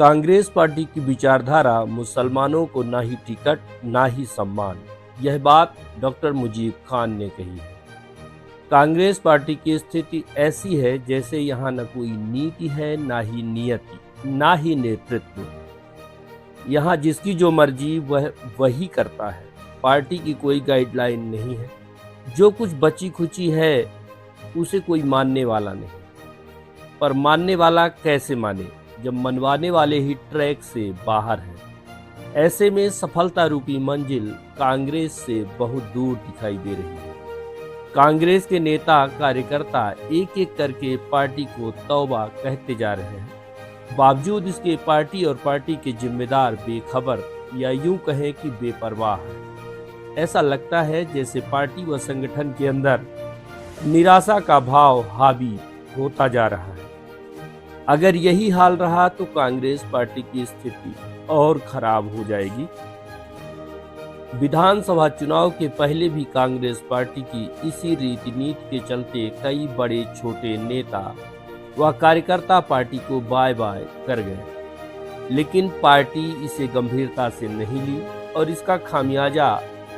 Congress party की विचारधारा मुसलमानों को ना ही टिकट ना ही सम्मान, यह बात डॉक्टर मुजीब खान ने कही है। कांग्रेस पार्टी की स्थिति ऐसी है जैसे यहाँ न कोई नीति है, ना ही नियति, ना ही नेतृत्व। यहाँ जिसकी जो मर्जी वह वही करता है। पार्टी की कोई गाइडलाइन नहीं है। जो कुछ बची खुची है उसे कोई मानने वाला नहीं। पर मानने वाला कैसे माने जब मनवाने वाले ही ट्रैक से बाहर हैं। ऐसे में सफलता रूपी मंजिल कांग्रेस से बहुत दूर दिखाई दे रही है। कांग्रेस के नेता कार्यकर्ता एक एक करके पार्टी को तौबा कहते जा रहे हैं। बावजूद इसके पार्टी और पार्टी के जिम्मेदार बेखबर या यूं कहें कि बेपरवाह है। ऐसा लगता है जैसे पार्टी व संगठन के अंदर निराशा का भाव हावी होता जा रहा है। अगर यही हाल रहा तो कांग्रेस पार्टी की स्थिति और खराब हो जाएगी। विधानसभा चुनाव के पहले भी कांग्रेस पार्टी की इसी रीति नीति के चलते कई बड़े छोटे नेता व कार्यकर्ता पार्टी को बाय बाय कर गए, लेकिन पार्टी इसे गंभीरता से नहीं ली और इसका खामियाजा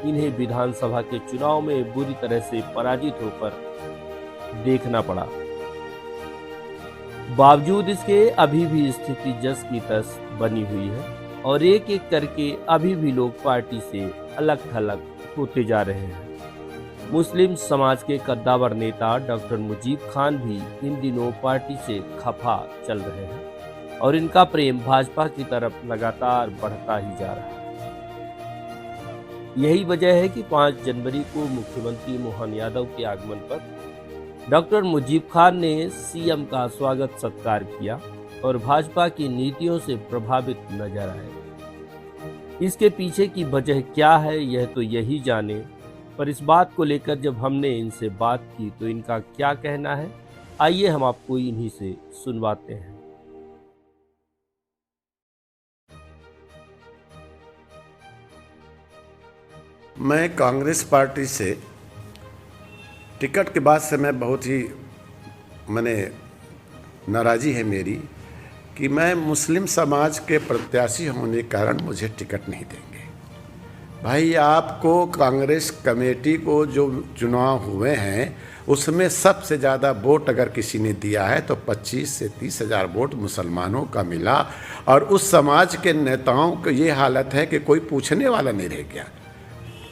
इन्हें विधानसभा के चुनाव में बुरी तरह से पराजित होकर देखना पड़ा। बावजूद इसके अभी भी स्थिति जस की तस बनी हुई है और एक एक करके अभी भी लोग पार्टी से अलग थलग होते जा रहे हैं। मुस्लिम समाज के कद्दावर नेता डॉक्टर मुजीब खान भी इन दिनों पार्टी से खफा चल रहे हैं और इनका प्रेम भाजपा की तरफ लगातार बढ़ता ही जा रहा है। यही वजह है कि 5 जनवरी को मुख्यमंत्री मोहन यादव के आगमन पर डॉक्टर मुजीब खान ने सीएम का स्वागत सत्कार किया और भाजपा की नीतियों से प्रभावित नजर आए। इसके पीछे की वजह क्या है यह तो यही जाने, पर इस बात को लेकर जब हमने इनसे बात की तो इनका क्या कहना है, आइए हम आपको इन्हीं से सुनवाते हैं। मैं कांग्रेस पार्टी से टिकट के बाद से मैं बहुत ही नाराज़ी है मेरी कि मैं मुस्लिम समाज के प्रत्याशी होने के कारण मुझे टिकट नहीं देंगे। भाई, आपको कांग्रेस कमेटी को जो चुनाव हुए हैं उसमें सबसे ज़्यादा वोट अगर किसी ने दिया है तो 25 से 30 हज़ार वोट मुसलमानों का मिला और उस समाज के नेताओं को ये हालत है कि कोई पूछने वाला नहीं रह गया।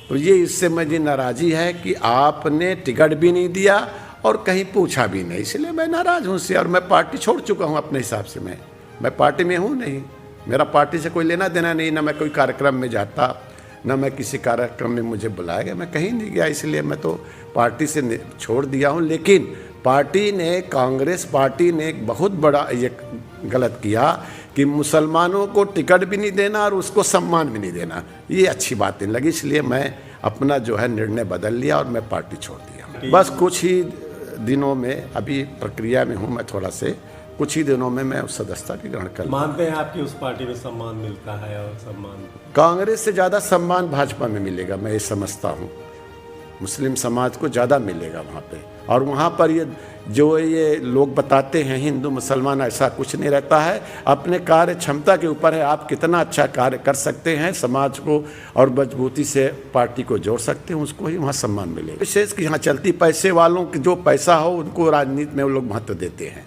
तो ये इससे मुझे नाराज़ी है कि आपने टिकट भी नहीं दिया और कहीं पूछा भी नहीं, इसलिए मैं नाराज़ हूँ उससे और मैं पार्टी छोड़ चुका हूँ अपने हिसाब से। मैं पार्टी में हूँ नहीं, मेरा पार्टी से कोई लेना देना नहीं, ना मैं कोई कार्यक्रम में जाता, ना मैं किसी कार्यक्रम में मुझे बुलाया गया, मैं कहीं नहीं गया, इसलिए मैं तो पार्टी से छोड़ दिया हूँ। लेकिन पार्टी ने, कांग्रेस पार्टी ने एक बहुत बड़ा ये गलत किया कि मुसलमानों को टिकट भी नहीं देना और उसको सम्मान भी नहीं देना, ये अच्छी बात नहीं लगी, इसलिए मैं अपना जो है निर्णय बदल लिया और मैं पार्टी छोड़ दिया। बस कुछ ही दिनों में, अभी प्रक्रिया में हूँ मैं थोड़ा से, कुछ ही दिनों में मैं उस सदस्यता भी ग्रहण कर लूँगा। मानते हैं आपकी उस पार्टी में सम्मान मिलता है और सम्मान कांग्रेस से ज़्यादा सम्मान भाजपा में मिलेगा, मैं ये समझता हूँ। मुस्लिम समाज को ज़्यादा मिलेगा वहाँ पे, और वहाँ पर ये लोग बताते हैं हिंदू मुसलमान, ऐसा कुछ नहीं रहता है। अपने कार्य क्षमता के ऊपर है, आप कितना अच्छा कार्य कर सकते हैं समाज को और मजबूती से पार्टी को जोड़ सकते हैं, उसको ही वहाँ सम्मान मिलेगा। विशेष कि यहाँ चलती पैसे वालों की जो पैसा हो उनको राजनीति में वो लोग महत्व देते हैं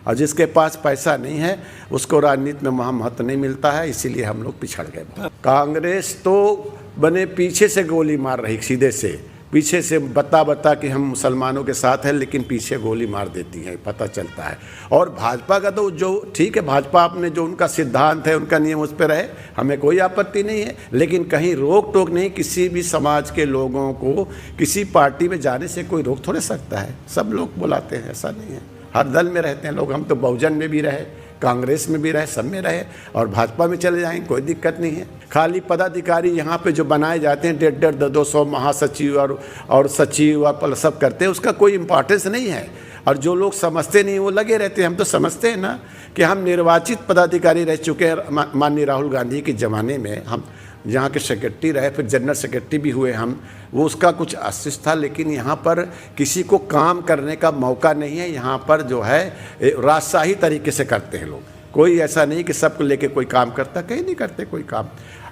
और जिसके पास पैसा नहीं है उसको राजनीति में वहाँ महत्व नहीं मिलता है, इसीलिए हम लोग पिछड़ गए। कांग्रेस तो बने पीछे से गोली मार रही, सीधे से पीछे से बता कि हम मुसलमानों के साथ हैं, लेकिन पीछे गोली मार देती है, पता चलता है। और भाजपा का तो जो ठीक है, भाजपा अपने जो उनका सिद्धांत है, उनका नियम, उस पर रहे, हमें कोई आपत्ति नहीं है, लेकिन कहीं रोक टोक नहीं। किसी भी समाज के लोगों को किसी पार्टी में जाने से कोई रोक थोड़े सकता है। सब लोग बुलाते हैं, ऐसा नहीं है। हर दल में रहते हैं लोग, हम तो बहुजन में भी रहे, कांग्रेस में भी रहे, सब में रहे और भाजपा में चले जाएंगे, कोई दिक्कत नहीं है। खाली पदाधिकारी यहाँ पे जो बनाए जाते हैं 150-200 महासचिव और सचिव और सब करते हैं, उसका कोई इम्पोर्टेंस नहीं है। और जो लोग समझते नहीं वो लगे रहते हैं। हम तो समझते हैं ना कि हम निर्वाचित पदाधिकारी रह चुके हैं। माननीय राहुल गांधी के ज़माने में हम यहाँ के सेक्रेटरी रहे, फिर जनरल सेक्रेटरी भी हुए हम, वो उसका कुछ आशीष था। लेकिन यहाँ पर किसी को काम करने का मौका नहीं है। यहाँ पर जो है राजशाही तरीके से करते हैं लोग। कोई ऐसा नहीं कि सबको लेके कोई काम करता, कहीं नहीं करते कोई काम।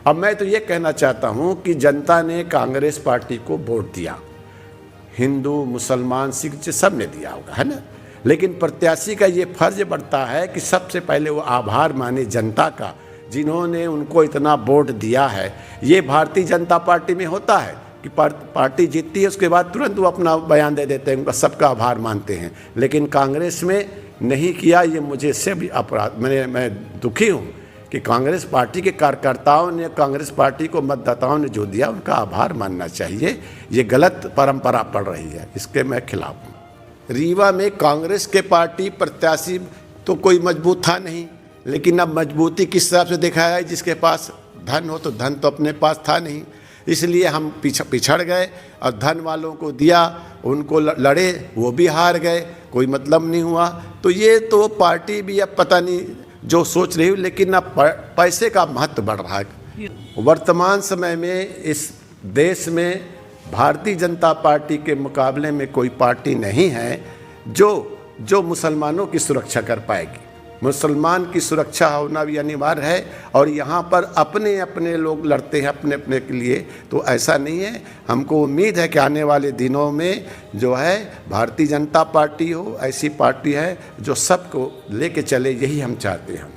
अब मैं तो ये कहना चाहता हूँ कि जनता ने कांग्रेस पार्टी को वोट दिया, हिंदू मुसलमान सिख सब ने दिया होगा, है ना। लेकिन प्रत्याशी का ये फर्ज बढ़ता है कि सबसे पहले वो आभार माने जनता का, जिन्होंने उनको इतना वोट दिया है। ये भारतीय जनता पार्टी में होता है कि पार्टी जीतती है, उसके बाद तुरंत वो अपना बयान दे देते हैं, उनका सबका आभार मानते हैं। लेकिन कांग्रेस में नहीं किया, ये मुझे इससे भी अपराध, मैं दुखी हूँ कि कांग्रेस पार्टी के कार्यकर्ताओं ने, कांग्रेस पार्टी को मतदाताओं ने जो दिया उनका आभार मानना चाहिए। ये गलत परंपरा पड़ रही है, इसके मैं खिलाफ हूँ। रीवा में कांग्रेस के पार्टी प्रत्याशी तो कोई मजबूत था नहीं, लेकिन अब मजबूती किस हिसाब से दिखाया है, जिसके पास धन हो, तो धन तो अपने पास था नहीं, इसलिए हम पिछड़ गए और धन वालों को दिया, उनको लड़े, वो भी हार गए, कोई मतलब नहीं हुआ। तो ये तो पार्टी भी अब पता नहीं जो सोच रही हो, लेकिन अब पैसे का महत्व बढ़ रहा है। वर्तमान समय में इस देश में भारतीय जनता पार्टी के मुकाबले में कोई पार्टी नहीं है जो मुसलमानों की सुरक्षा कर पाएगी। मुसलमान की सुरक्षा होना भी अनिवार्य है, और यहाँ पर अपने अपने लोग लड़ते हैं अपने अपने के लिए, तो ऐसा नहीं है। हमको उम्मीद है कि आने वाले दिनों में जो है भारतीय जनता पार्टी हो, ऐसी पार्टी है जो सबको लेके चले, यही हम चाहते हैं।